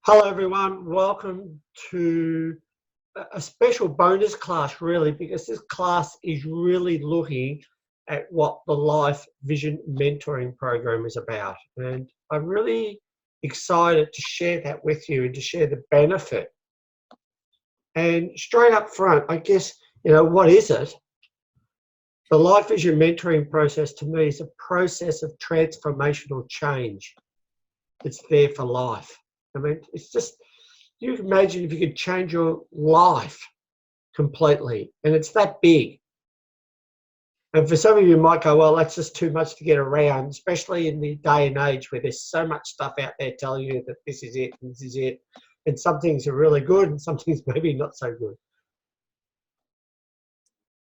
Hello everyone, welcome to a special bonus class really, because this class is really looking at what the Life Vision Mentoring Program is about. And I'm really excited to share that with you and to share the benefit. And straight up front, I guess, what is it? The Life Vision Mentoring process to me is a process of transformational change. It's there for life. I mean, it's just, you can imagine if you could change your life completely, and it's that big. And for some of you might go, well, that's just too much to get around, especially in the day and age where there's so much stuff out there telling you that this is it and this is it. And some things are really good and some things maybe not so good.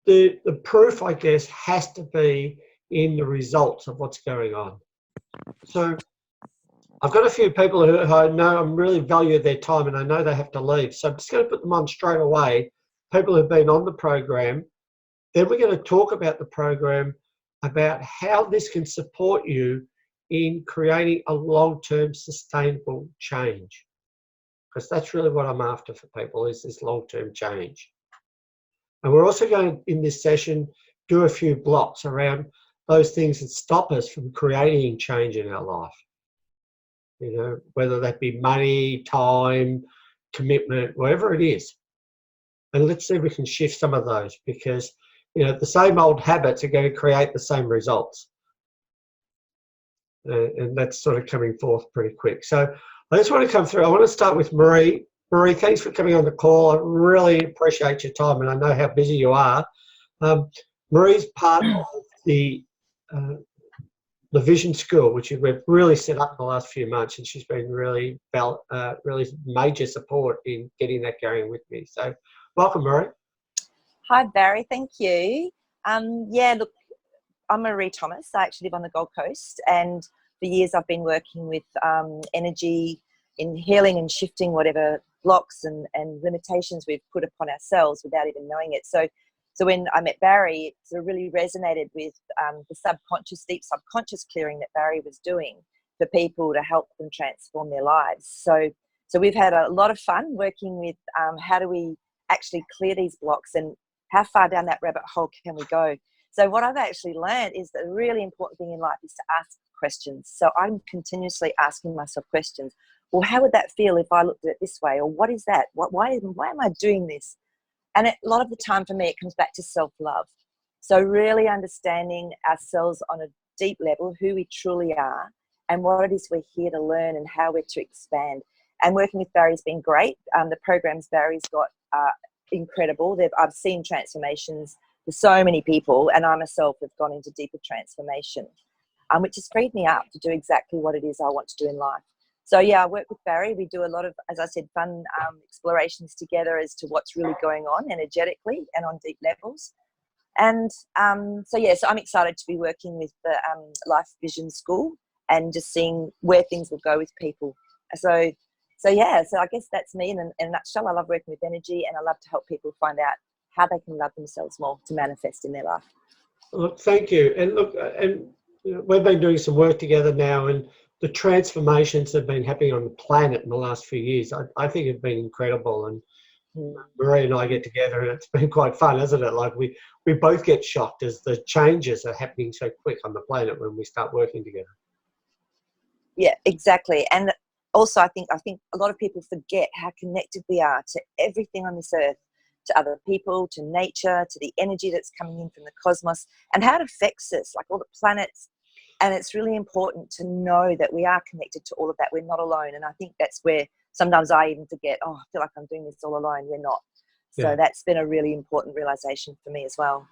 The proof, I guess, has to be in the results of what's going on. So I've got a few people who I know I really value their time and I know they have to leave. So I'm just going to put them on straight away, people who've been on the program. Then we're going to talk about the program, about how this can support you in creating a long-term sustainable change. Because that's really what I'm after for people, is this long-term change. And we're also going, in this session, do a few blocks around those things that stop us from creating change in our life. Whether that be money, time, commitment, whatever it is. And let's see if we can shift some of those, because the same old habits are going to create the same results. And that's sort of coming forth pretty quick. So I just want to come through. I want to start with Marie. Marie, thanks for coming on the call. I really appreciate your time, and I know how busy you are. Marie's part of the Vision School, which we've really set up in the last few months, and she's been really major support in getting that going with me. So welcome, Marie. Hi, Barry. Thank you. Yeah, look, I'm Marie Thomas. I actually live on the Gold Coast, and for years I've been working with energy in healing and shifting whatever blocks and limitations we've put upon ourselves without even knowing it. So when I met Barry, it sort of really resonated with the deep subconscious clearing that Barry was doing for people to help them transform their lives. So we've had a lot of fun working with how do we actually clear these blocks and how far down that rabbit hole can we go. So what I've actually learned is that a really important thing in life is to ask questions. So I'm continuously asking myself questions. Well, how would that feel if I looked at it this way? Or what is that? Why am I doing this? And a lot of the time for me, it comes back to self-love. So really understanding ourselves on a deep level, who we truly are and what it is we're here to learn and how we're to expand. And working with Barry's been great. The programs Barry's got are incredible. I've seen transformations for so many people, and I myself have gone into deeper transformation, which has freed me up to do exactly what it is I want to do in life. So yeah, I work with Barry. We do a lot of, as I said, fun explorations together as to what's really going on energetically and on deep levels. And so I'm excited to be working with the Life Vision School and just seeing where things will go with people. So I guess that's me in a nutshell. I love working with energy, and I love to help people find out how they can love themselves more to manifest in their life. Look, thank you. And look, we've been doing some work together now, and the transformations that have been happening on the planet in the last few years, I think have been incredible. And Marie and I get together, and it's been quite fun, hasn't it? Like we both get shocked as the changes are happening so quick on the planet when we start working together. Yeah, exactly. And also, I think a lot of people forget how connected we are to everything on this earth, to other people, to nature, to the energy that's coming in from the cosmos, and how it affects us, like all the planets. And it's really important to know that we are connected to all of that. We're not alone. And I think that's where sometimes I even forget, I feel like I'm doing this all alone. We're not. So that's been a really important realization for me as well.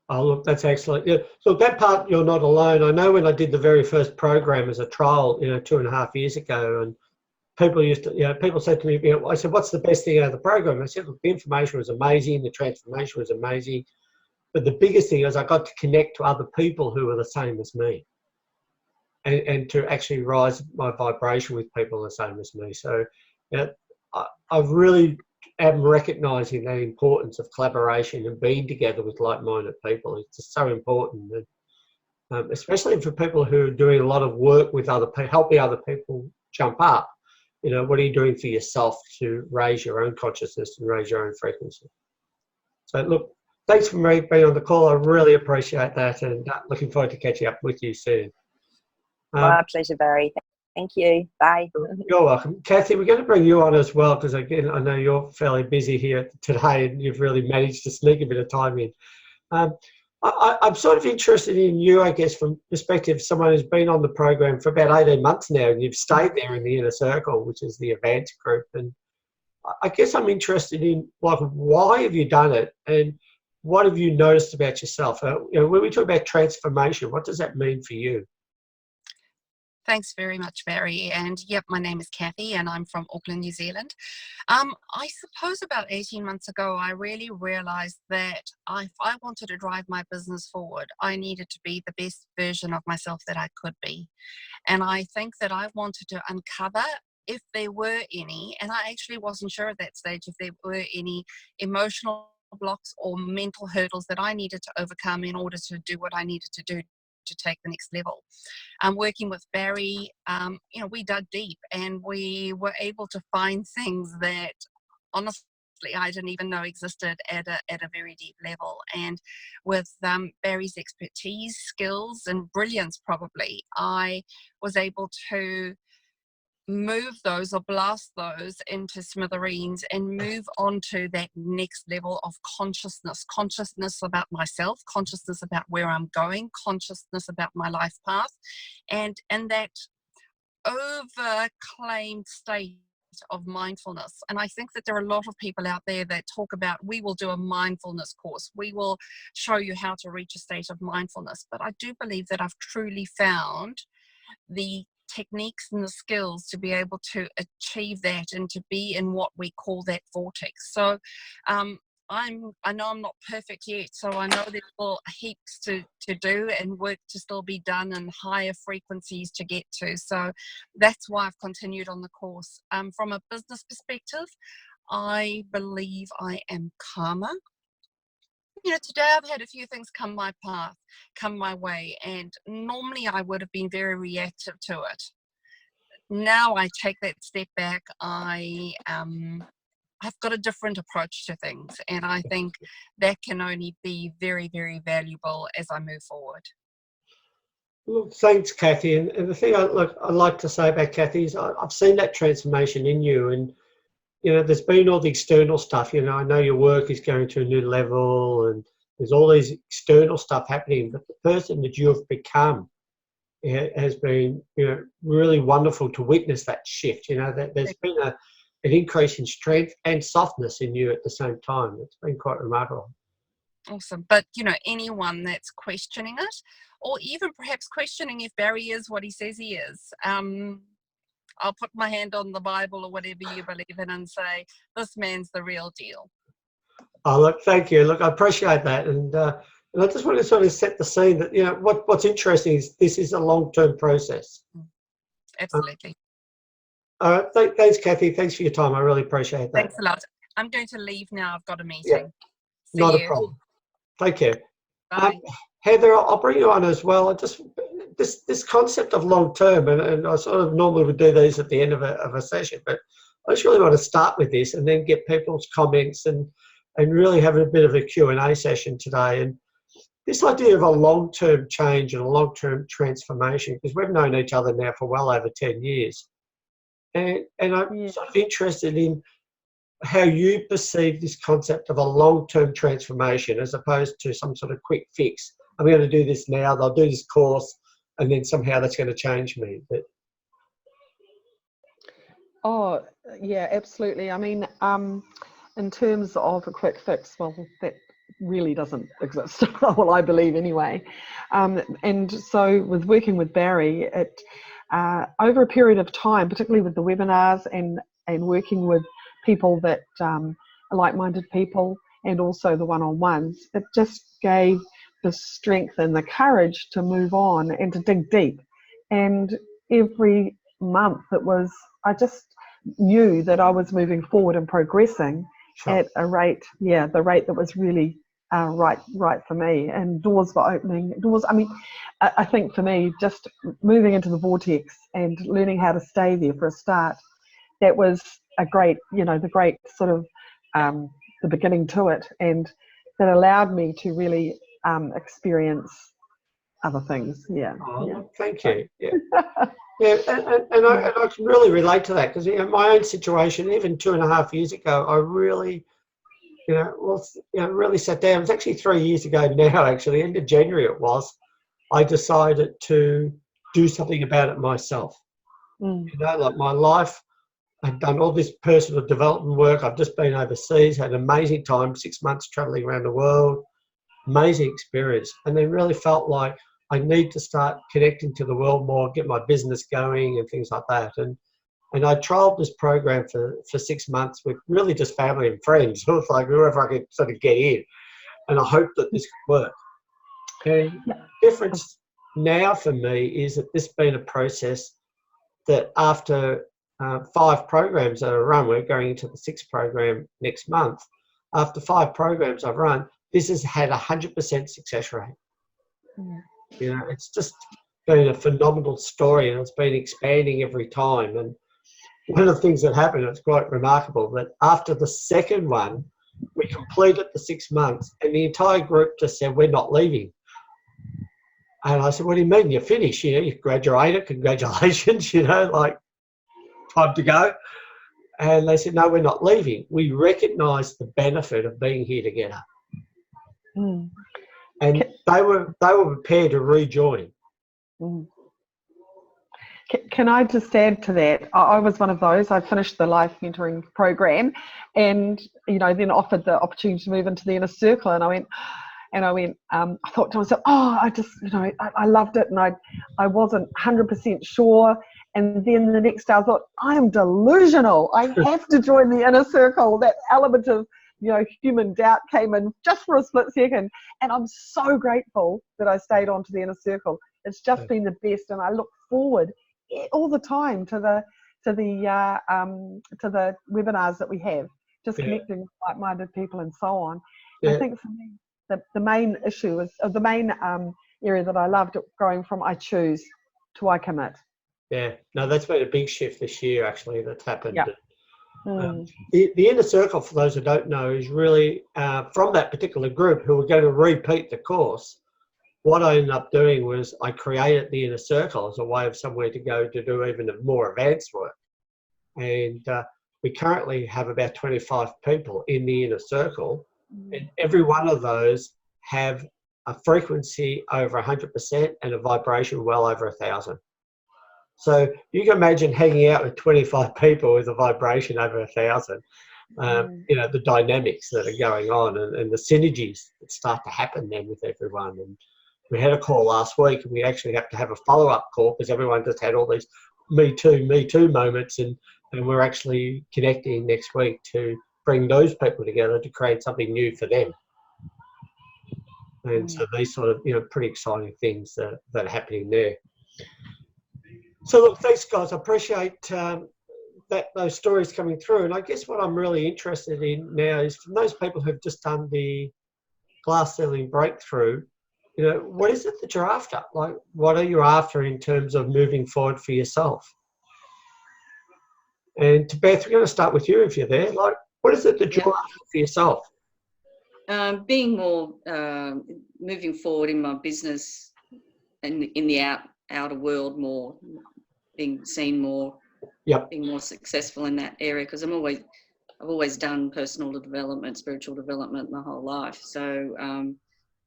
Oh, look, that's excellent. Yeah. So that part, you're not alone. I know when I did the very first program as a trial, 2.5 years ago, and people used to, people said to me, I said, what's the best thing out of the program? I said, look, the information was amazing. The transformation was amazing. But the biggest thing is I got to connect to other people who were the same as me. And to actually rise my vibration with people the same as me. So I really am recognising the importance of collaboration and being together with like-minded people. It's just so important, especially for people who are doing a lot of work with other people, helping other people jump up. what are you doing for yourself to raise your own consciousness and raise your own frequency? So look, thanks for being on the call. I really appreciate that, and looking forward to catching up with you soon. My pleasure, Barry. Thank you. Bye. You're welcome. Kathy, we're going to bring you on as well, because again, I know you're fairly busy here today and you've really managed to sneak a bit of time in. I'm sort of interested in you, I guess, from perspective of someone who's been on the program for about 18 months now, and you've stayed there in the inner circle, which is the advanced group. And I guess I'm interested in, like, why have you done it, and what have you noticed about yourself? When we talk about transformation, what does that mean for you? Thanks very much, Barry. And yep, my name is Kathy and I'm from Auckland, New Zealand. I suppose about 18 months ago, I really realized that if I wanted to drive my business forward, I needed to be the best version of myself that I could be. And I think that I wanted to uncover, if there were any, and I actually wasn't sure at that stage if there were any emotional blocks or mental hurdles that I needed to overcome in order to do what I needed to do to take the next level. Working with Barry, we dug deep and we were able to find things that honestly I didn't even know existed at a very deep level. And with Barry's expertise, skills and brilliance, probably, I was able to move those or blast those into smithereens and move on to that next level of consciousness about myself, consciousness about where I'm going, consciousness about my life path, and that overclaimed state of mindfulness. And I think that there are a lot of people out there that talk about, we will do a mindfulness course, we will show you how to reach a state of mindfulness, but I do believe that I've truly found the techniques and the skills to be able to achieve that and to be in what we call that vortex. So I know I'm not perfect yet, so I know there's still heaps to do and work to still be done and higher frequencies to get to. So that's why I've continued on the course. From a business perspective, I believe I am calmer. Today I've had a few things come my way, and normally I would have been very reactive to it. Now I take that step back. I've got a different approach to things, and I think that can only be very, very valuable as I move forward. Look, thanks, Kathy. And the thing I like to say about Kathy is I've seen that transformation in you, and there's been all the external stuff. I know your work is going to a new level and there's all these external stuff happening, but the person that you have become has been, really wonderful to witness that shift. That there's been an increase in strength and softness in you at the same time. It's been quite remarkable. Awesome. But, anyone that's questioning it, or even perhaps questioning if Barry is what he says he is, I'll put my hand on the Bible or whatever you believe in and say, this man's the real deal. Oh, look, thank you. Look, I appreciate that. And I just want to sort of set the scene that, what's interesting is this is a long-term process. Absolutely. All right. Thanks, Kathy. Thanks for your time. I really appreciate that. Thanks a lot. I'm going to leave now. I've got a meeting. Yeah, not a problem. Take care. Bye. Heather, I'll bring you on as well. This concept of long term, and I sort of normally would do these at the end of a session, but I just really want to start with this and then get people's comments and really have a bit of a Q&A session today. And this idea of a long-term change and a long-term transformation, because we've known each other now for well over 10 years. And I'm sort of interested in how you perceive this concept of a long-term transformation as opposed to some sort of quick fix. I'm going to do this now, I'll do this course, and then somehow that's going to change me. Oh, yeah, absolutely. I mean, in terms of a quick fix, well, that really doesn't exist. Well, I believe anyway. And so with working with Barry, over a period of time, particularly with the webinars and working with people that are like-minded people, and also the one-on-ones, it just gave the strength and the courage to move on and to dig deep. And every month I just knew that I was moving forward and progressing at a rate, the rate that was really right for me. And doors were opening. I think for me, just moving into the vortex and learning how to stay there for a start that was a great, the great sort of the beginning to it, and that allowed me to really experience other things. Yeah. Oh, thank you. Yeah. Yeah, and I can really relate to that, because my own situation, even 2.5 years ago, I really, really sat down. It was actually 3 years ago now, actually, end of January it was. I decided to do something about it myself. Like my life, I've done all this personal development work. I've just been overseas, had an amazing time, 6 months traveling around the world, amazing experience, and then really felt like I need to start connecting to the world more, get my business going and things like that. And I trialled this program for 6 months with really just family and friends. It was like whoever I could sort of get in. And I hoped that this could work. And the difference now for me is that this has been a process that after 5 programs that I run, we're going into the 6th program next month. After 5 programs I've run, this has had 100% success rate. It's just been a phenomenal story, and it's been expanding every time. And one of the things that happened, it's quite remarkable, that after the 2nd one, we completed the 6 months, and the entire group just said, "We're not leaving." And I said, "What do you mean? You're finished? You graduated, congratulations, like time to go." And they said, "No, we're not leaving. We recognise the benefit of being here together." And they were prepared to rejoin. Can I just add to that? I was one of those. I finished the life mentoring program, and then offered the opportunity to move into the inner circle. And I went. I thought to myself, I just, I loved it, and I wasn't 100% sure. And then the next day, I thought, I am delusional. I have to join the inner circle. That element of human doubt came in just for a split second, and I'm so grateful that I stayed on to the inner circle. It's just been the best, and I look forward all the time to the webinars that we have, just connecting with like-minded people and so on. I think for me, the main issue is the main area that I loved going from I choose to I commit. Yeah, no, that's been a big shift this year, actually, that's happened. Yep. The inner circle, for those who don't know, is really from that particular group who were going to repeat the course. What I ended up doing was I created the inner circle as a way of somewhere to go to do even more advanced work. And we currently have about 25 people in the inner circle, and every one of those have a frequency over 100% and a vibration well over 1,000. So you can imagine hanging out with 25 people with a vibration over 1,000. The dynamics that are going on, and the synergies that start to happen then with everyone. And we had a call last week, and we actually have to have a follow-up call because everyone just had all these me too moments, and we're actually connecting next week to bring those people together to create something new for them. And so these sort of pretty exciting things that are happening there. So look, thanks guys. I appreciate those stories coming through. And I guess what I'm really interested in now is from those people who've just done the glass ceiling breakthrough, what is it that you're after? Like, what are you after in terms of moving forward for yourself? And to Beth, we're going to start with you if you're there. Like, what is it that you're after for yourself? Being more, moving forward in my business and in the outer world more, being seen more, being more successful in that area, because I've always done personal development, spiritual development my whole life. So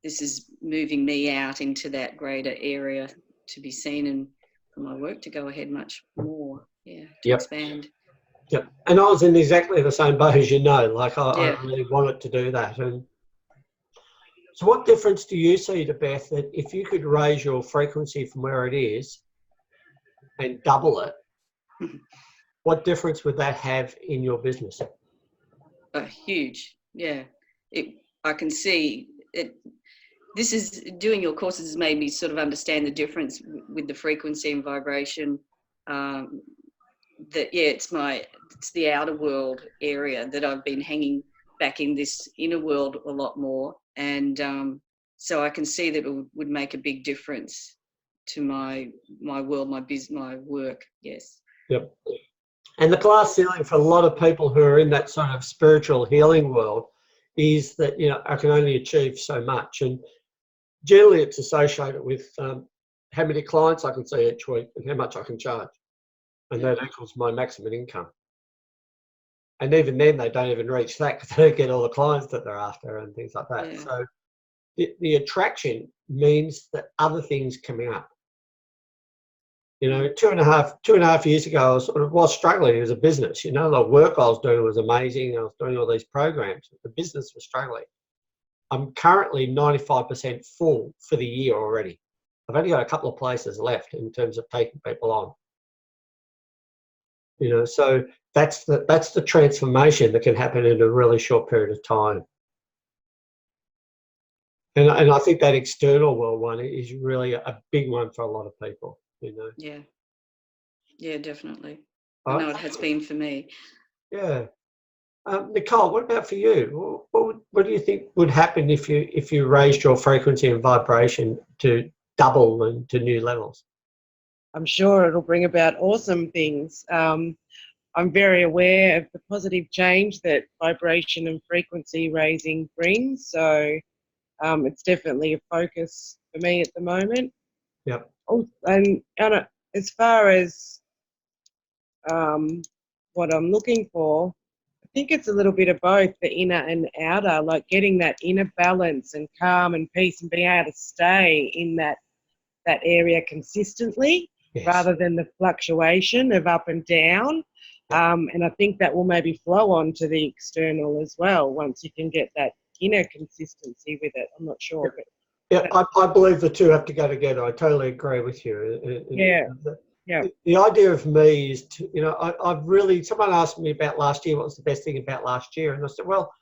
this is moving me out into that greater area to be seen, and for my work to go ahead much more, to expand. Yep. And I was in exactly the same boat as like I really wanted to do that. And so what difference do you see, to Beth, that if you could raise your frequency from where it is and double it, what difference would that have in your business? Huge, I can see it. This is doing your courses has made me sort of understand the difference with the frequency and vibration. It's the outer world area that I've been hanging back in this inner world a lot more, and so I can see that it would make a big difference to my world, my business, my work. Yes. Yep. And the glass ceiling for a lot of people who are in that sort of spiritual healing world is that, you know, I can only achieve so much. And generally it's associated with how many clients I can see each week and how much I can charge. And that equals my maximum income. And even then they don't even reach that because they don't get all the clients that they're after and things like that. Yeah. So the attraction means that other things coming up. You know, two and a half years ago, I was struggling as a business. You know, the work I was doing was amazing. I was doing all these programs. The business was struggling. I'm currently 95% full for the year already. I've only got a couple of places left in terms of taking people on. You know, so that's the transformation that can happen in a really short period of time. And I think that external world one is really a big one for a lot of people. You know. Yeah. Yeah, definitely. I know it has been for me. Yeah. Nicole, what about for you? What do you think would happen if you raised your frequency and vibration to double and to new levels? I'm sure it'll bring about awesome things. I'm very aware of the positive change that vibration and frequency raising brings. So it's definitely a focus for me at the moment. Yep. Oh, and as far as what I'm looking for, I think it's a little bit of both, the inner and outer, like getting that inner balance and calm and peace and being able to stay in that area consistently. Yes. Rather than the fluctuation of up and down. And I think that will maybe flow on to the external as well once you can get that inner consistency with it. I'm not sure. Yeah, I believe the two have to go together. I totally agree with you. Yeah. The idea of me is to, you know, I've really, someone asked me about last year, what was the best thing about last year? And I said, well,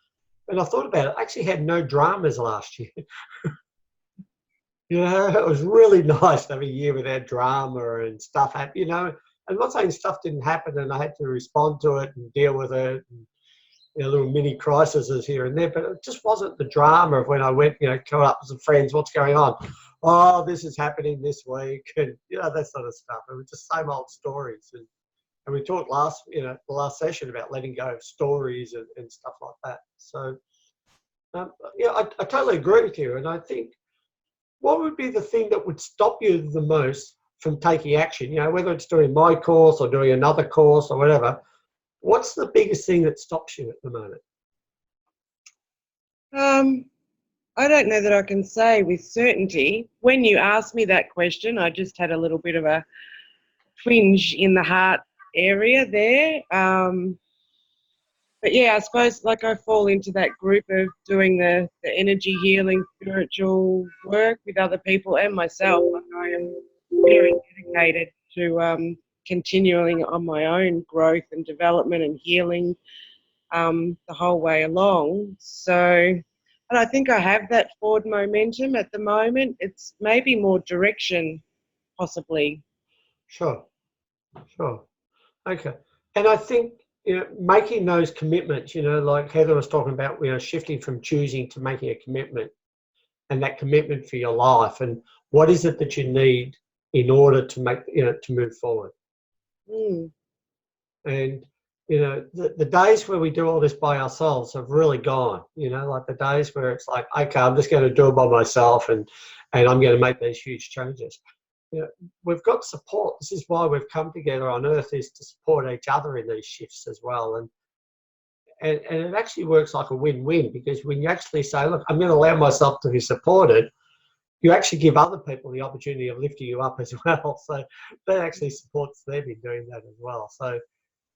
and I thought about it, I actually had no dramas last year. You know, it was really nice to have a year without drama and stuff happen, you know. I'm not saying stuff didn't happen and I had to respond to it and deal with it and, you know, little mini crises here and there, but it just wasn't the drama of when I went, you know, caught up with some friends, what's going on? Oh, this is happening this week and, you know, that sort of stuff. It was just same old stories. And we talked the last session about letting go of stories and stuff like that. So, yeah, I totally agree with you. And I think, what would be the thing that would stop you the most from taking action? You know, whether it's doing my course or doing another course or whatever, what's the biggest thing that stops you at the moment? I don't know that I can say with certainty. When you asked me that question, I just had a little bit of a twinge in the heart area there. But yeah, I suppose like I fall into that group of doing the energy healing, spiritual work with other people and myself. Like I am very dedicated to continuing on my own growth and development and healing the whole way along. So, and I think I have that forward momentum at the moment. It's maybe more direction, possibly. Sure. Okay. And I think, you know, making those commitments, you know, like Heather was talking about, you know, shifting from choosing to making a commitment and that commitment for your life and what is it that you need in order to make, you know, to move forward. And, you know, the days where we do all this by ourselves have really gone, you know, like the days where it's like, okay, I'm just going to do it by myself and I'm going to make these huge changes. You know, we've got support. This is why we've come together on Earth, is to support each other in these shifts as well. And it actually works like a win-win, because when you actually say, look, I'm going to allow myself to be supported, you actually give other people the opportunity of lifting you up as well. So that actually supports them in doing that as well. So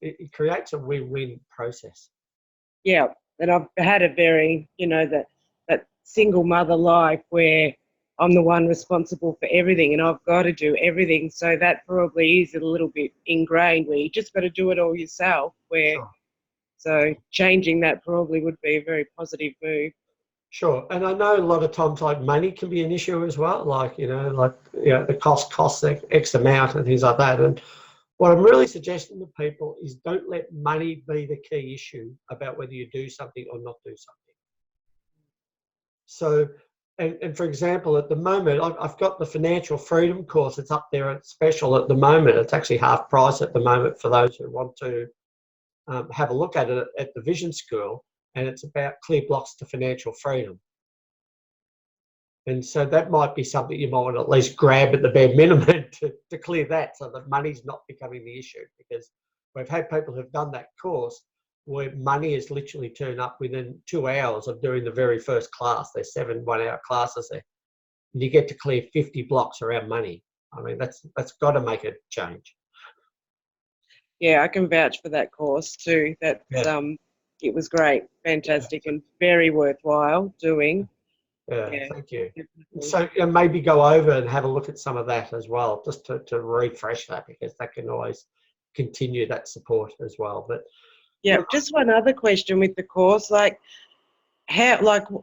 it creates a win-win process. Yeah, and I've had a very, you know, that single mother life where I'm the one responsible for everything and I've got to do everything. So that probably is a little bit ingrained where you just got to do it all yourself. So changing that probably would be a very positive move. Sure. And I know a lot of times like money can be an issue as well. Like, you know, the costs X amount and things like that. And what I'm really suggesting to people is don't let money be the key issue about whether you do something or not do something. So And for example, at the moment, I've got the financial freedom course. It's up there at special at the moment. It's actually half price at the moment for those who want to have a look at it at the Vision School. And it's about clear blocks to financial freedom. And so that might be something you might want to at least grab at the bare minimum to clear that, so that money's not becoming the issue. Because we've had people who've done that course where money has literally turned up within 2 hours of doing the very first class. There's 7 one-hour classes there. And you get to clear 50 blocks around money. I mean, that's got to make a change. Yeah, I can vouch for that course too. That's it was great, fantastic, and very worthwhile doing. Yeah, thank you. Definitely. So maybe go over and have a look at some of that as well, just to refresh that, because that can always continue that support as well. But yeah, just one other question with the course, like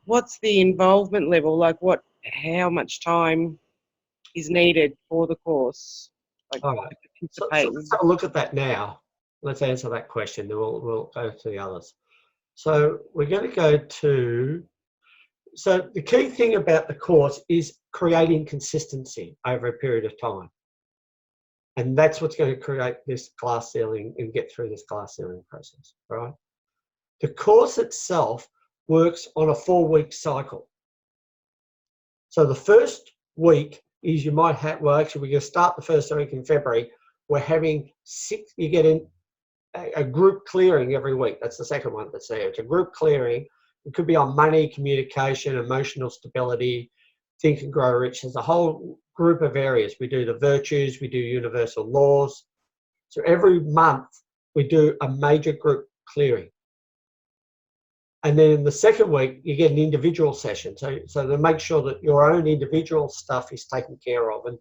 what's the involvement level? Like how much time is needed for the course? Like all right, so participate. let's have a look at that now. Let's answer that question, then we'll go to the others. So we're going to go to, so the key thing about the course is creating consistency over a period of time. And that's what's going to create this glass ceiling and get through this glass ceiling process, right? The course itself works on a 4-week cycle. So the first week is you might have, well, actually, we're going to start the first week in February. We're having 6, you get in a group clearing every week. That's the second one that's there. It's a group clearing. It could be on money, communication, emotional stability, think and grow rich. There's a whole group of areas. We do the virtues, we do universal laws. So every month we do a major group clearing. And then in the second week, you get an individual session. So to make sure that your own individual stuff is taken care of. And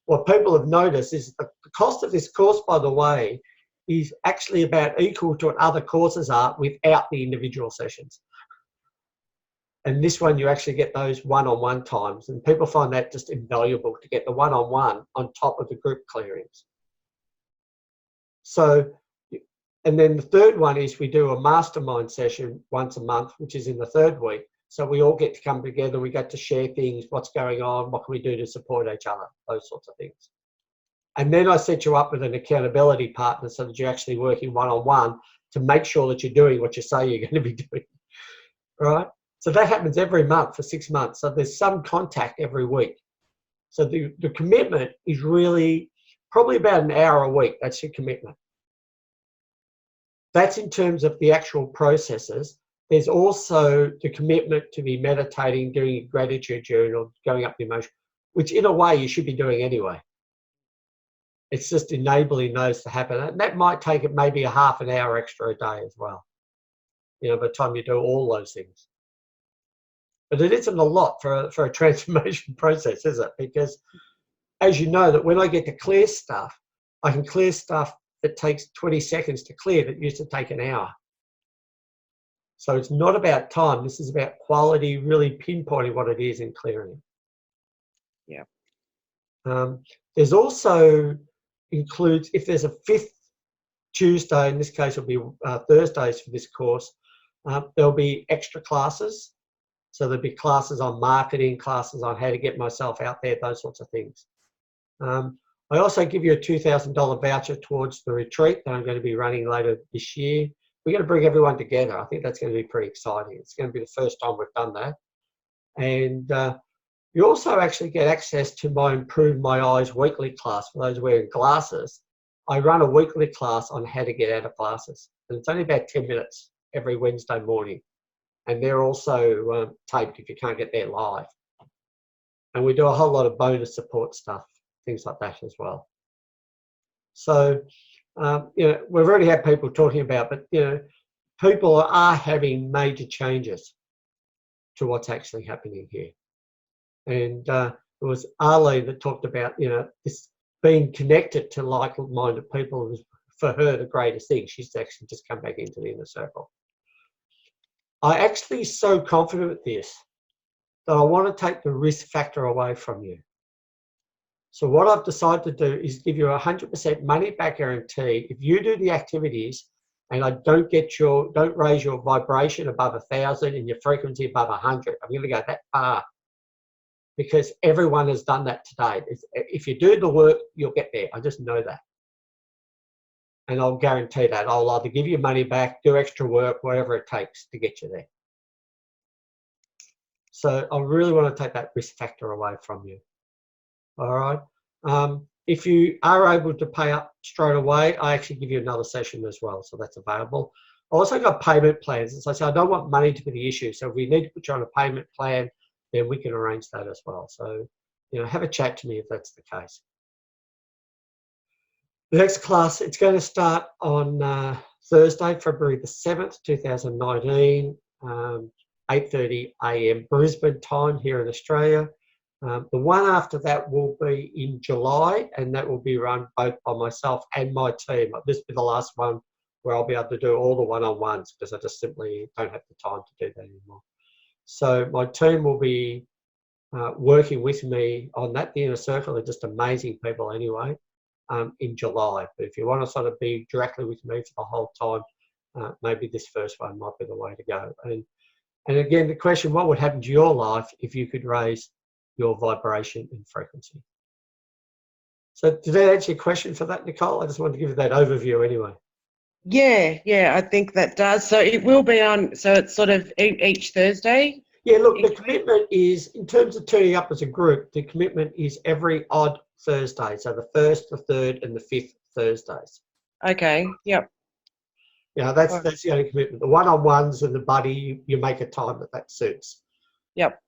what people have noticed is the cost of this course, by the way, is actually about equal to what other courses are without the individual sessions. And this one, you actually get those one-on-one times. And people find that just invaluable to get the one-on-one on top of the group clearings. So, and then the third one is we do a mastermind session once a month, which is in the third week. So we all get to come together. We get to share things, what's going on, what can we do to support each other, those sorts of things. And then I set you up with an accountability partner so that you're actually working one-on-one to make sure that you're doing what you say you're going to be doing, right? So that happens every month for 6 months. So there's some contact every week. So the commitment is really probably about an hour a week. That's your commitment. That's in terms of the actual processes. There's also the commitment to be meditating, doing a gratitude journal, going up the emotion, which in a way you should be doing anyway. It's just enabling those to happen. And that might take it maybe a half an hour extra a day as well, you know, by the time you do all those things. But it isn't a lot for a transformation process, is it? Because as you know, that when I get to clear stuff, I can clear stuff that takes 20 seconds to clear that used to take an hour. So it's not about time. This is about quality, really pinpointing what it is and clearing it. Yeah. There's also includes, if there's a 5th Tuesday, in this case it'll be Thursdays for this course, there'll be extra classes. So there'll be classes on marketing, classes on how to get myself out there, those sorts of things. I also give you a $2,000 voucher towards the retreat that I'm going to be running later this year. We're going to bring everyone together. I think that's going to be pretty exciting. It's going to be the first time we've done that. And you also actually get access to my Improve My Eyes weekly class for those wearing glasses. I run a weekly class on how to get out of glasses. And it's only about 10 minutes every Wednesday morning. And they're also taped if you can't get there live. And we do a whole lot of bonus support stuff, things like that as well. So, you know, we've already had people talking about, but, you know, people are having major changes to what's actually happening here. And it was Arlene that talked about, you know, this being connected to like-minded people was, for her, the greatest thing. She's actually just come back into the inner circle. I'm actually so confident with this that I want to take the risk factor away from you. So what I've decided to do is give you a 100% money back guarantee. If you do the activities and I don't raise your vibration above 1,000 and your frequency above 100, I'm going to go that far because everyone has done that to date. If you do the work, you'll get there. I just know that. And I'll guarantee that. I'll either give you money back, do extra work, whatever it takes to get you there. So I really want to take that risk factor away from you. All right. If you are able to pay up straight away, I actually give you another session as well. So that's available. I also got payment plans. As I say, I don't want money to be the issue. So if we need to put you on a payment plan, then we can arrange that as well. So, you know, have a chat to me if that's the case. The next class, it's going to start on Thursday, February the 7th, 2019, 8:30 a.m. Brisbane time here in Australia. The one after that will be in July, and that will be run both by myself and my team. This will be the last one where I'll be able to do all the one-on-ones because I just simply don't have the time to do that anymore. So my team will be working with me on that. The Inner Circle are just amazing people anyway, in July. But if you want to sort of be directly with me for the whole time, maybe this first one might be the way to go. And again, the question, what would happen to your life if you could raise your vibration and frequency? So did that answer your question for that, Nicole? I just wanted to give you that overview anyway. Yeah, I think that does. So it will be on, so it's sort of each Thursday? Yeah, look, the commitment is, in terms of turning up as a group, the commitment is every odd Thursday. So the 1st, the 3rd and the 5th Thursdays. Okay, yep. Yeah, that's the only commitment. The one-on-ones and the buddy, you make a time that suits. Yep.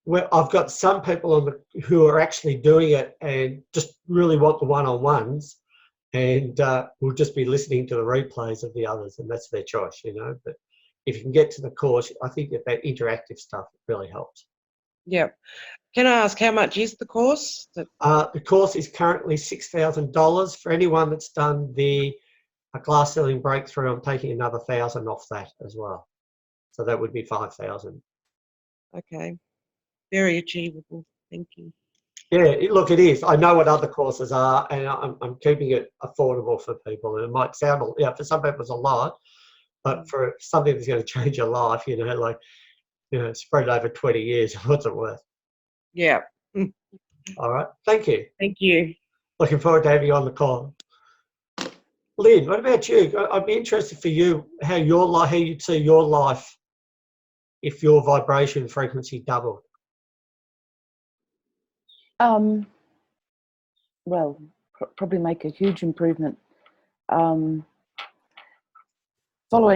Well, I've got some people who are actually doing it and just really want the one-on-ones, and will just be listening to the replays of the others, and that's their choice, you know. But if you can get to the course, I think that interactive stuff really helps. Yep. Can I ask how much is the course? The course is currently $6,000. For anyone that's done a glass ceiling breakthrough, I'm taking another $1,000 off that as well. So that would be $5,000. Okay. Very achievable. Thank you. Yeah, look, it is. I know what other courses are, and I'm keeping it affordable for people. And it might sound, for some people it's a lot, but for something that's going to change your life, you know, like, you know, spread over 20 years, what's it worth? Yeah. All right. Thank you. Thank you. Looking forward to having you on the call. Lynn, what about you? I'd be interested for you how you'd see your life if your vibration frequency doubled. Well, probably make a huge improvement. Following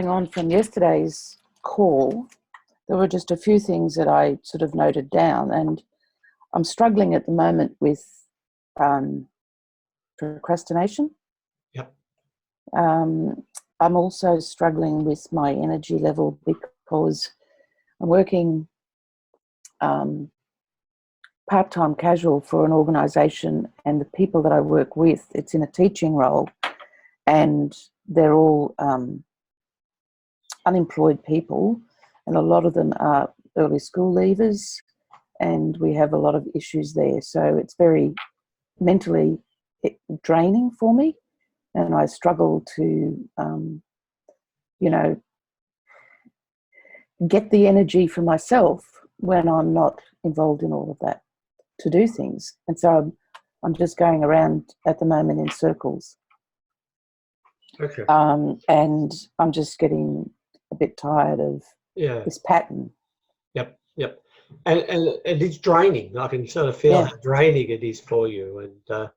on from yesterday's call, there were just a few things that I sort of noted down, and I'm struggling at the moment with procrastination. Yep. I'm also struggling with my energy level because I'm working part-time casual for an organisation, and the people that I work with, it's in a teaching role, and they're all unemployed people, and a lot of them are early school leavers, and we have a lot of issues there. So it's very mentally draining for me, and I struggle to, you know, get the energy for myself when I'm not involved in all of that to do things. And so I'm just going around at the moment in circles. Okay. And I'm just getting a bit tired of this pattern. Yep. And it's draining. I can sort of feel how draining it is for you. And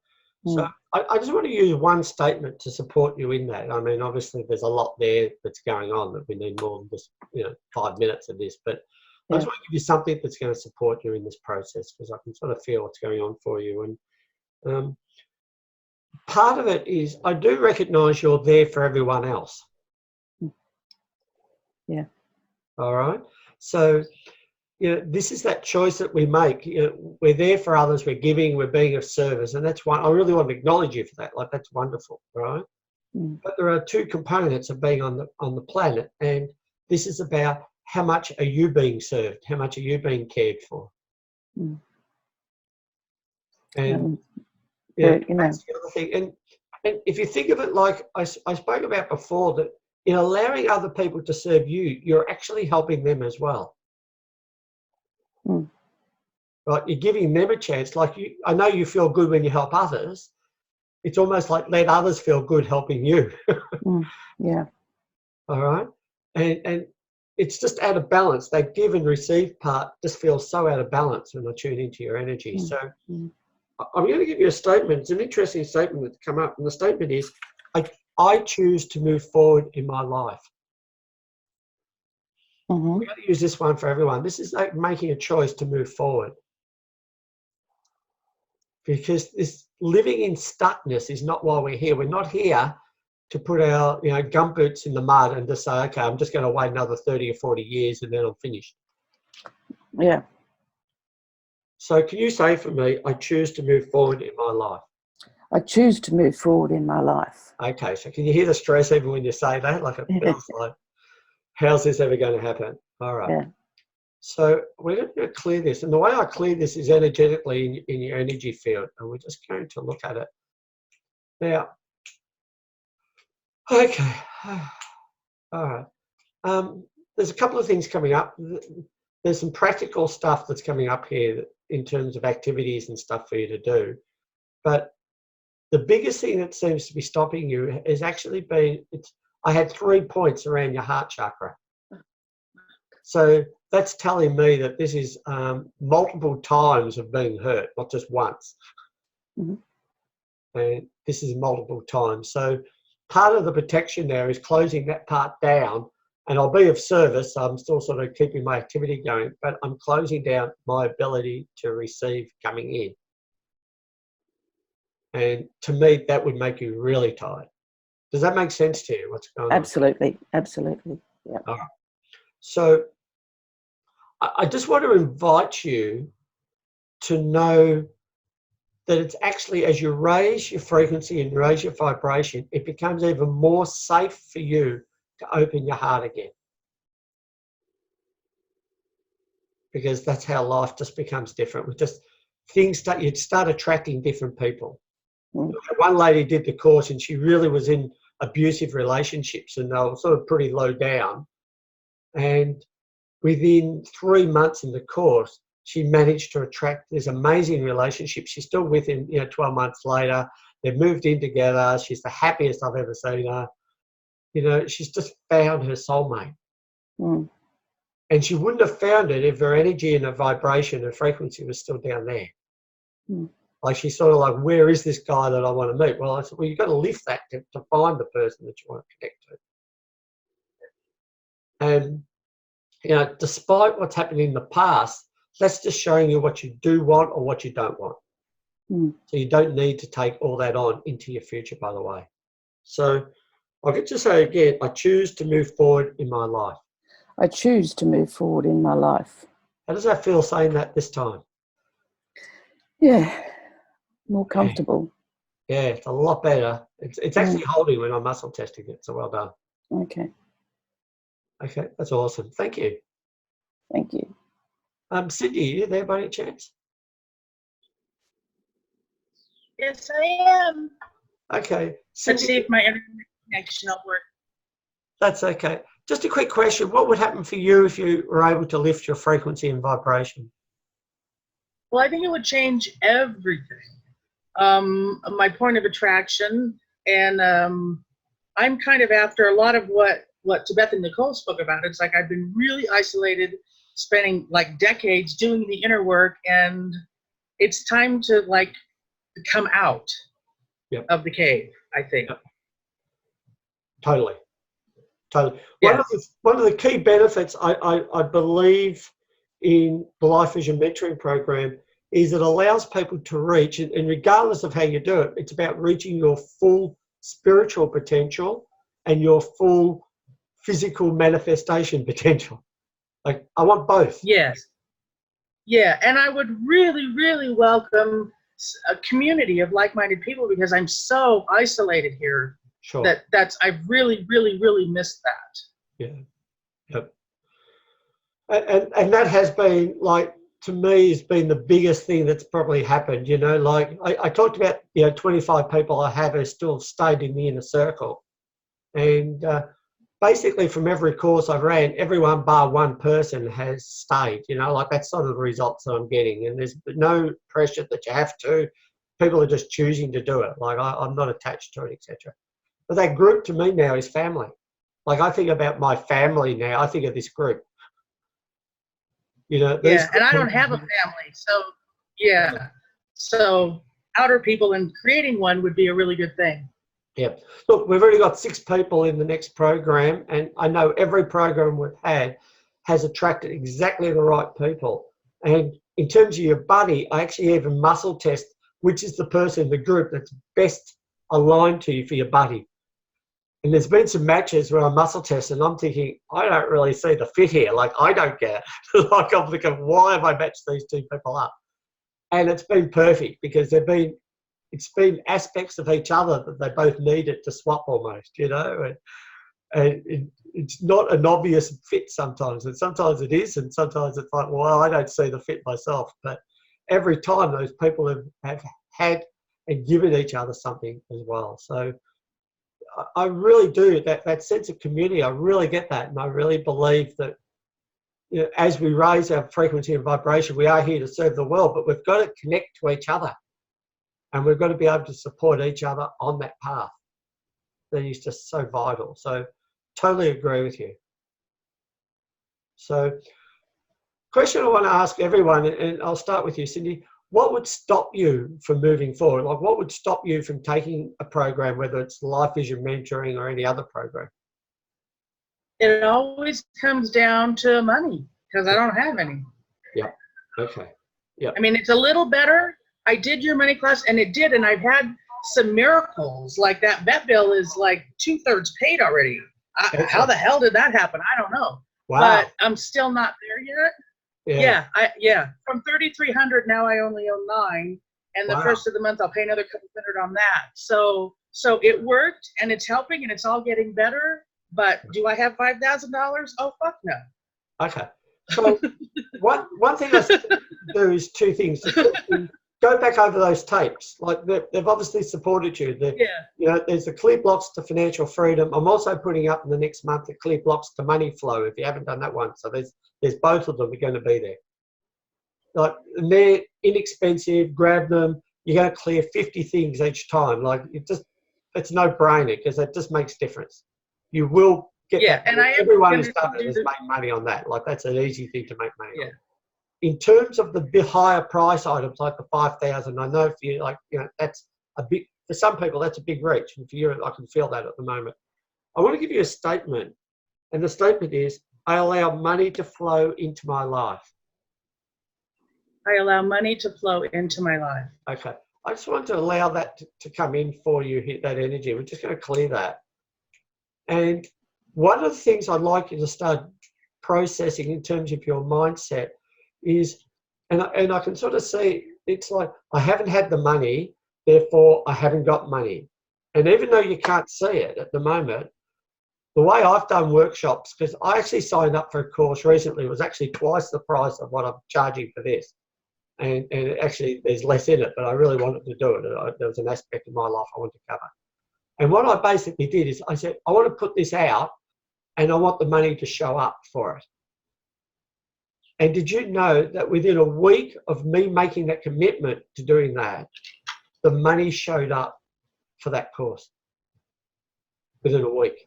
so I just want to use one statement to support you in that. I mean, obviously there's a lot there that's going on that we need more than just, you know, 5 minutes of this, but I just want to give you something that's going to support you in this process, because I can sort of feel what's going on for you. And part of it is I do recognise you're there for everyone else. Yeah. All right. So, you know, this is that choice that we make. You know, we're there for others. We're giving. We're being of service, and that's one. I really want to acknowledge you for that. Like, that's wonderful, right? But there are two components of being on the planet, and this is about how much are you being served? How much are you being cared for? And that's the other thing. And if you think of it like I spoke about before, that in allowing other people to serve you, you're actually helping them as well. All right? You're giving them a chance. Like I know you feel good when you help others. It's almost like let others feel good helping you. Yeah. All right. And it's just out of balance. That give and receive part just feels so out of balance when I tune into your energy. So I'm going to give you a statement. It's an interesting statement that's come up. And the statement is, I choose to move forward in my life. Mm-hmm. We're going to use this one for everyone. This is like making a choice to move forward. Because this living in stuckness is not why we're here. We're not here to put our gumboots in the mud and just say, okay, I'm just going to wait another 30 or 40 years and then I'm finished. Yeah. So can you say for me, I choose to move forward in my life? I choose to move forward in my life. Okay, so can you hear the stress even when you say that? Like it feels like, how's this ever going to happen? All right. Yeah. So we're going to clear this. And the way I clear this is energetically in your energy field. And we're just going to look at it. Now, okay. All right. There's a couple of things coming up. There's some practical stuff that's coming up here in terms of activities and stuff for you to do. But the biggest thing that seems to be stopping you has actually been, I had 3 points around your heart chakra. So that's telling me that this is multiple times of being hurt, not just once. Mm-hmm. And this is multiple times. So part of the protection there is closing that part down. And I'll be of service. I'm still sort of keeping my activity going, but I'm closing down my ability to receive coming in. And to me, that would make you really tired. Does that make sense to you? What's going on? Absolutely. Absolutely. Yeah. All right. So I just want to invite you to know that it's actually as you raise your frequency and raise your vibration, it becomes even more safe for you to open your heart again. Because that's how life just becomes different. You'd start attracting different people. Mm. One lady did the course and she really was in abusive relationships and they were sort of pretty low down. And within 3 months in the course, she managed to attract this amazing relationship. She's still with him, 12 months later. They've moved in together. She's the happiest I've ever seen her. She's just found her soulmate. Mm. And she wouldn't have found it if her energy and her vibration and frequency was still down there. Mm. Like she's sort of like, where is this guy that I want to meet? Well, I said, well, you've got to lift that to find the person that you want to connect to. And, despite what's happened in the past, that's just showing you what you do want or what you don't want. Mm. So you don't need to take all that on into your future, by the way. So I'll get to say again, I choose to move forward in my life. I choose to move forward in my life. How does that feel saying that this time? Yeah, more comfortable. Yeah, it's a lot better. It's actually holding when I'm muscle testing it, so well done. Okay, Okay, that's awesome. Thank you. thank you. Cindy, are you there by any chance? Yes, I am. Okay. Let's see Cindy, if my internet connection will work. that's okay. Just a quick question. What would happen for you if you were able to lift your frequency and vibration? Well, I think it would change everything. My point of attraction, and I'm kind of after a lot of what Tibet and Nicole spoke about. It's like I've been really isolated, spending like decades doing the inner work, and it's time to like come out of the cave, I think. Yep. Totally. Yes. One of the key benefits I believe in the Life Vision Mentoring Program is it allows people to reach, and regardless of how you do it, it's about reaching your full spiritual potential and your full physical manifestation potential. Like, I want both. Yes. Yeah, and I would really, really welcome a community of like-minded people because I'm so isolated here. Sure. I've really, really, really missed that. Yeah. Yep. And that has been, like, to me, has been the biggest thing that's probably happened. Like I talked about, 25 people I have who still stayed in the inner circle. And basically from every course I've ran, everyone bar one person has stayed, you know, like that's sort of the results that I'm getting. And there's no pressure that you have to. People are just choosing to do it. Like I'm not attached to it, etc. But that group to me now is family. Like I think about my family now. I think of this group. You know, Yeah, and I don't have a family, so yeah. So outer people and creating one would be a really good thing. Yeah. Look, we've already got 6 people in the next program, and I know every program we've had has attracted exactly the right people. And in terms of your buddy, I actually even muscle test which is the person in the group that's best aligned to you for your buddy. And there's been some matches where I muscle test and I'm thinking, I don't really see the fit here. Like, I don't get it. Like, I'm thinking, why have I matched these 2 people up? And it's been perfect because it's been aspects of each other that they both needed to swap almost, you know. And it's not an obvious fit sometimes. And sometimes it is, and sometimes it's like, well, I don't see the fit myself. But every time those people have had and given each other something as well. So I really do, that sense of community, I really get that. And I really believe that, you know, as we raise our frequency and vibration, we are here to serve the world, but we've got to connect to each other. And we've got to be able to support each other on that path. That is just so vital. So totally agree with you. So question I want to ask everyone, and I'll start with you, Cindy. What would stop you from moving forward? Like, what would stop you from taking a program, whether it's Life Vision Mentoring or any other program? It always comes down to money because I don't have any. Yeah. Okay. Yeah. I mean, it's a little better. I did your money class and it did, and I've had some miracles. Like that vet bill is like 2/3 paid already. How the hell did that happen? I don't know. Wow. But I'm still not there yet. Yeah. From 3,300 now I only owe 9, and the first of the month I'll pay another couple hundred on that. So it worked, and it's helping, and it's all getting better. But do I have $5,000? Oh fuck no. Okay. So one thing I do is 2 things. Go back over those tapes. Like they've obviously supported you. You know, there's the Clear Blocks to Financial Freedom. I'm also putting up in the next month the Clear Blocks to Money Flow. If you haven't done that one, so there's both of them are going to be there. Like, and they're inexpensive. Grab them. You're going to clear 50 things each time. Like, it's no brainer because it just makes difference. You will get that. And everyone who's done it has made money on that. Like, that's an easy thing to make money on. In terms of the higher price items like the 5,000, I know for you, like, you know, that's a big, for some people that's a big reach, and for you, I can feel that at the moment. I want to give you a statement, and the statement is, I allow money to flow into my life. I allow money to flow into my life. Okay. I just want to allow that to come in for you, hit that energy. We're just going to clear that. And one of the things I'd like you to start processing in terms of your mindset is, and I can sort of see, it's like, I haven't had the money, therefore I haven't got money. And even though you can't see it at the moment, the way I've done workshops, because I actually signed up for a course recently, it was actually twice the price of what I'm charging for this. And actually there's less in it, but I really wanted to do it. There was an aspect of my life I wanted to cover. And what I basically did is I said, I want to put this out and I want the money to show up for it. And did you know that within a week of me making that commitment to doing that, the money showed up for that course within a week?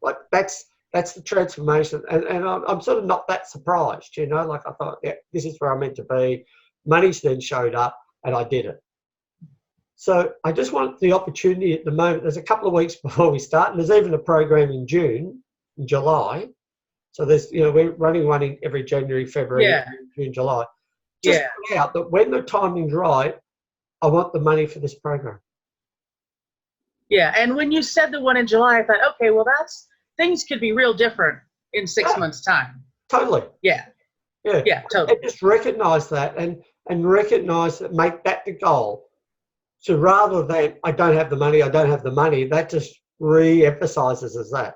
Like, that's the transformation. And I'm sort of not that surprised, you know, like I thought, yeah, this is where I'm meant to be. Money's then showed up and I did it. So I just want the opportunity at the moment. There's a couple of weeks before we start, and there's even a program in July. So there's, you know, we're running one every January, February, June, July. Just put out that when the timing's right, I want the money for this program. Yeah, and when you said the one in July, I thought, okay, well, things could be real different in 6 months' time. Totally. Yeah, totally. And just recognise that and recognise that, make that the goal. So rather than I don't have the money, that just re-emphasises as that.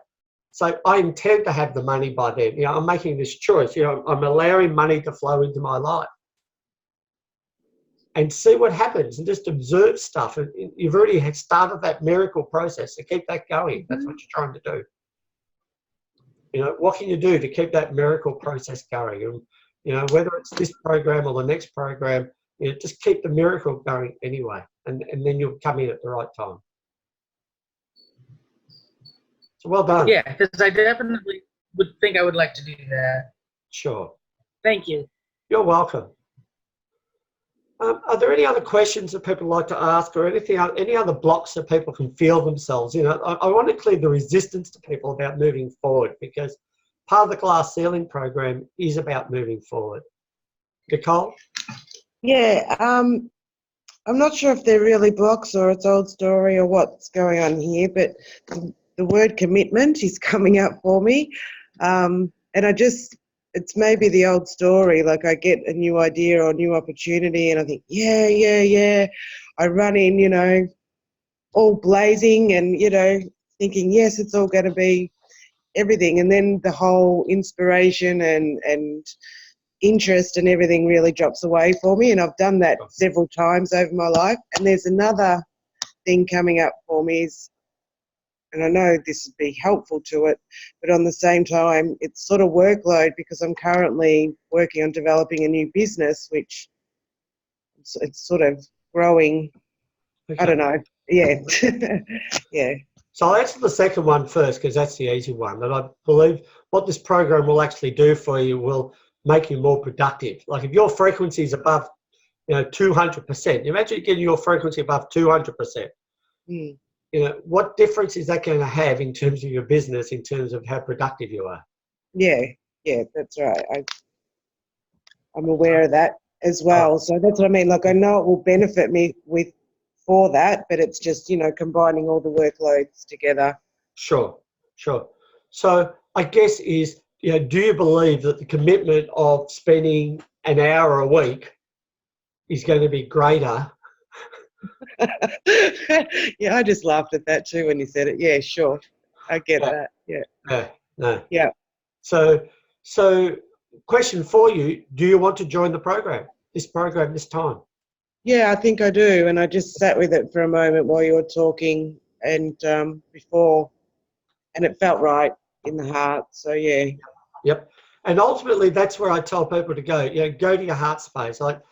So I intend to have the money by then. You know, I'm making this choice. You know, I'm allowing money to flow into my life. And see what happens, and just observe stuff. And you've already started that miracle process, so keep that going. That's what you're trying to do. You know, what can you do to keep that miracle process going? And, you know, whether it's this program or the next program, you know, just keep the miracle going anyway, and then you'll come in at the right time. So well done. Yeah, because I definitely would think I would like to do that. Sure. Thank you. You're welcome. Are there any other questions that people like to ask, or anything, any other blocks that people can feel themselves? You know, I want to clear the resistance to people about moving forward, because part of the glass ceiling program is about moving forward. Nicole? Yeah, I'm not sure if they're really blocks or it's old story or what's going on here, but the word commitment is coming up for me. And it's maybe the old story, like I get a new idea or new opportunity and I think, yeah. I run in, you know, all blazing and, you know, thinking, yes, it's all going to be everything. And then the whole inspiration and interest and everything really drops away for me. And I've done that several times over my life. And there's another thing coming up for me is, and I know this would be helpful to it, but on the same time, it's sort of workload because I'm currently working on developing a new business, which it's sort of growing. Okay. I don't know. Yeah. Yeah. So I'll answer the second one first, because that's the easy one. And I believe what this program will actually do for you will make you more productive. Like if your frequency is above, you know, 200%, imagine getting your frequency above 200%. Mm. You know, what difference is that going to have in terms of your business, in terms of how productive you are? Yeah, that's right. I'm aware of that as well. So that's what I mean. Like I know it will benefit me for that, but it's just, you know, combining all the workloads together. Sure. So I guess is, you know, do you believe that the commitment of spending an hour a week is going to be greater? Yeah, I just laughed at that too when you said it. Yeah, sure. I get that. Yeah. No. Yeah. So question for you, do you want to join the program, this time? Yeah, I think I do. And I just sat with it for a moment while you were talking and before, and it felt right in the heart. So, yeah. Yep. And ultimately, that's where I tell people to go. You know, go to your heart space. Like,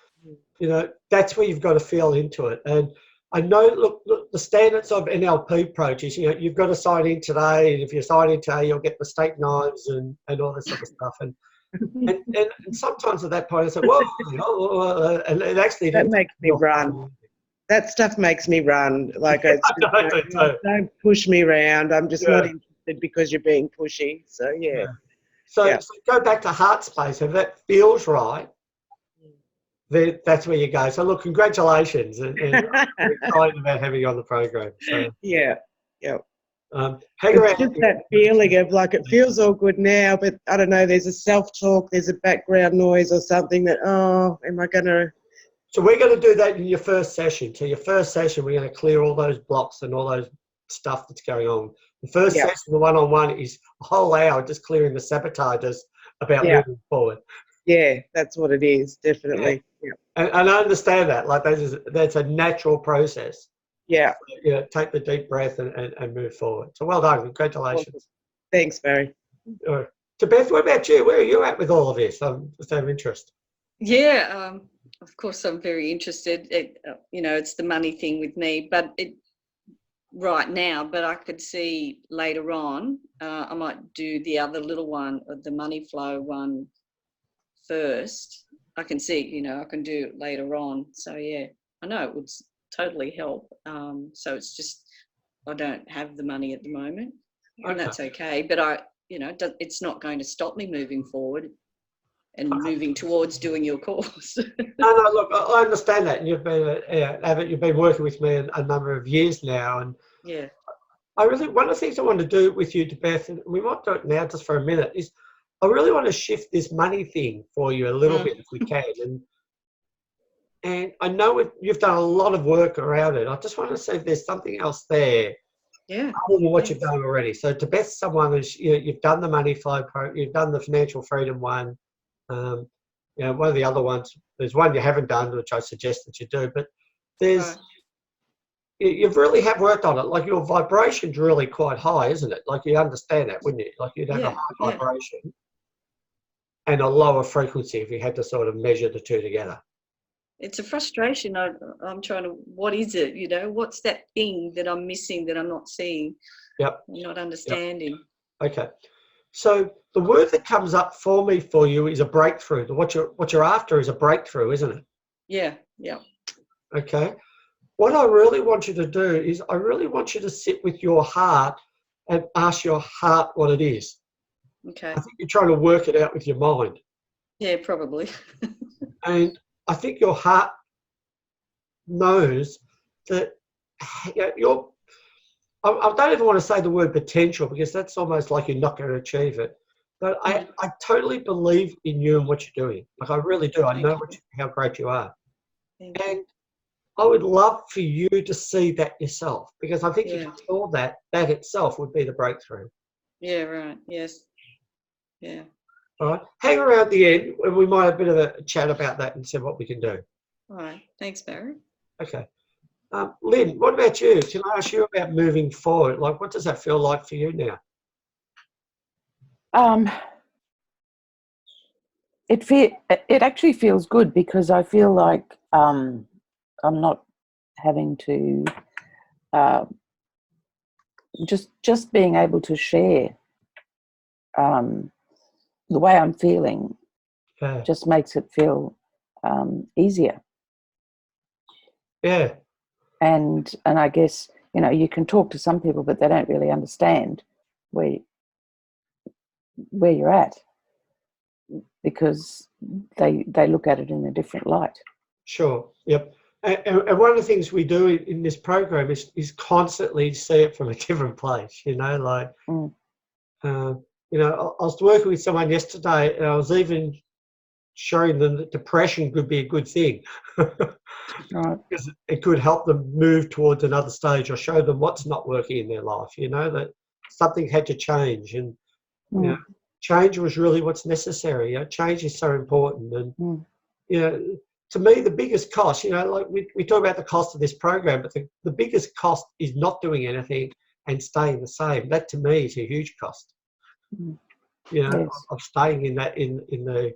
you know, that's where you've got to feel into it. And I know, look, the standards of NLP approaches, you know, you've got to sign in today. And if you sign in today, you'll get the steak knives and all this sort of stuff. And sometimes at that point, I say, whoa, and it actually... That makes me run. That stuff makes me run. Like, it's just don't push me around. I'm just not interested because you're being pushy. So, yeah. So go back to heart space. If that feels right, then that's where you go. So, look, congratulations. And I'm excited about having you on the program. So, yeah. Hang around. It's just that feeling of like it feels all good now, but I don't know, there's a self-talk, there's a background noise or something that, am I going to... So we're going to do that in your first session. So your first session, we're going to clear all those blocks and all those stuff that's going on. The first session, the one-on-one, is a whole hour just clearing the sabotages about moving forward. Yeah, that's what it is, definitely. Yeah. And I understand that. Like that's a natural process. Yeah. So, you know, take the deep breath and move forward. So well done. Congratulations. Thanks, Barry. So Beth, what about you? Where are you at with all of this? I'm just out of interest. Yeah, of course I'm very interested. You know, it's the money thing with me, but right now, but I could see later on, I might do the other little one, the money flow one first. I can see, you know, I can do it later on. So yeah, I know it would totally help. So it's just, I don't have the money at the moment, and that's okay. But it's not going to stop me moving forward and moving towards doing your course. No, look, I understand that. And you've been working with me a number of years now, and one of the things I want to do with you, Beth, and we might do it now just for a minute, is I really want to shift this money thing for you a little bit if we can. And I know you've done a lot of work around it. I just want to see if there's something else there. Yeah. Other than what you've done already. So to Beth, someone who's, you've done the money flow you've done the financial freedom one. You know, one of the other ones, there's one you haven't done, which I suggest that you do, but there's you've really have worked on it. Like your vibration's really quite high, isn't it? Like you understand that, wouldn't you? Like you'd have a high vibration and a lower frequency if you had to sort of measure the two together. It's a frustration. I'm trying to, what is it? You know, what's that thing that I'm missing, that I'm not seeing? Yep. I'm not understanding. Yep. Okay. So the word that comes up for me for you is a breakthrough. What you're after is a breakthrough, isn't it? Yeah. Yeah. Okay. What I really want you to do is I really want you to sit with your heart and ask your heart what it is. Okay. I think you're trying to work it out with your mind. Yeah, probably. And I think your heart knows that you're, I don't even want to say the word potential because that's almost like you're not going to achieve it. But I totally believe in you and what you're doing. Like I really do. I know how great you are. And I would love for you to see that yourself because I think if you saw that itself would be the breakthrough. Yeah, right. Yes. Yeah. All right. Hang around at the end and we might have a bit of a chat about that and see what we can do. All right. Thanks, Barry. Okay. Lynn, what about you? Can I ask you about moving forward? Like, what does that feel like for you now? It actually feels good because I feel like I'm not having to just being able to share the way I'm feeling just makes it feel easier. Yeah. And I guess, you know, you can talk to some people, but they don't really understand where you're at because they look at it in a different light. Sure. Yep. And one of the things we do in this program is constantly see it from a different place, you know, like, you know, I was working with someone yesterday and I was even showing them that depression could be a good thing. Right. Because it could help them move towards another stage or show them what's not working in their life, you know, that something had to change. And, you know, change was really what's necessary. You know, change is so important. And, you know, to me, the biggest cost, you know, like we talk about the cost of this program, but the biggest cost is not doing anything and staying the same. That to me is a huge cost. You know, of staying in that, in the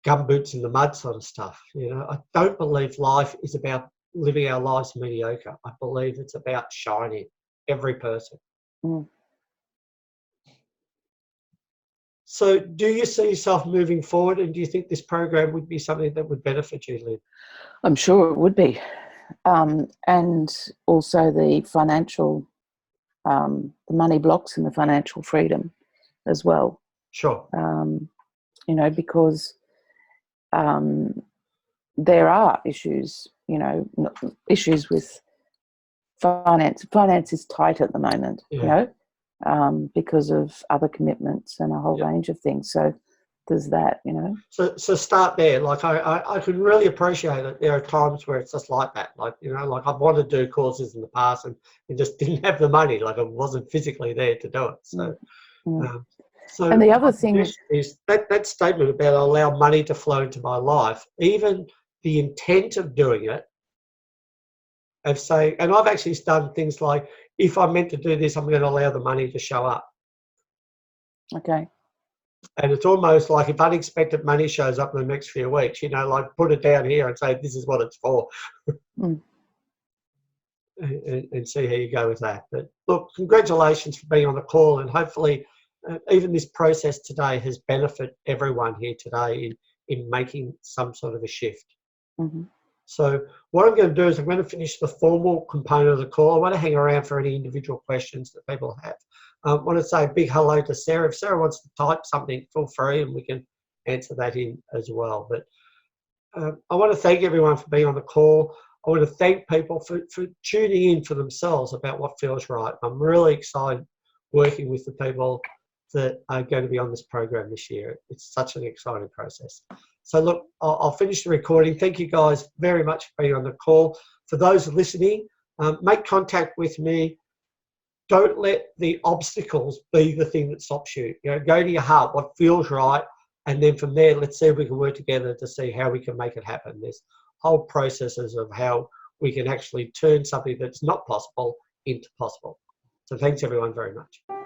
gumboots in the mud sort of stuff. You know, I don't believe life is about living our lives mediocre. I believe it's about shining, every person. So do you see yourself moving forward and do you think this program would be something that would benefit you, Lynn? I'm sure it would be. And also the financial, the money blocks and the financial freedom as well. Sure. You know, because there are issues, you know, issues with finance. Finance is tight at the moment, you know, because of other commitments and a whole range of things. So there's that, you know. So start there. Like I can really appreciate it. There are times where it's just like that. Like, you know, like I've wanted to do courses in the past and just didn't have the money. Like I wasn't physically there to do it. So. So and the other thing is that statement about allow money to flow into my life, even the intent of doing it, of saying, and I've actually done things like, if I'm meant to do this, I'm going to allow the money to show up. Okay. And it's almost like if unexpected money shows up in the next few weeks, you know, like put it down here and say, this is what it's for. And see how you go with that. But look, congratulations for being on the call, and hopefully even this process today has benefited everyone here today in making some sort of a shift. So what I'm going to do is I'm going to finish the formal component of the call. I want to hang around for any individual questions that people have. I want to say a big hello to Sarah. If Sarah wants to type something, feel free and we can answer that in as well. But I want to thank everyone for being on the call. I want to thank people for tuning in for themselves about what feels right. I'm really excited working with the people that are going to be on this program this year. It's such an exciting process. So look, I'll finish the recording. Thank you guys very much for being on the call. For those listening, make contact with me. Don't let the obstacles be the thing that stops you. You know, go to your heart, what feels right, and then from there, let's see if we can work together to see how we can make it happen. There's whole processes of how we can actually turn something that's not possible into possible. So thanks everyone very much.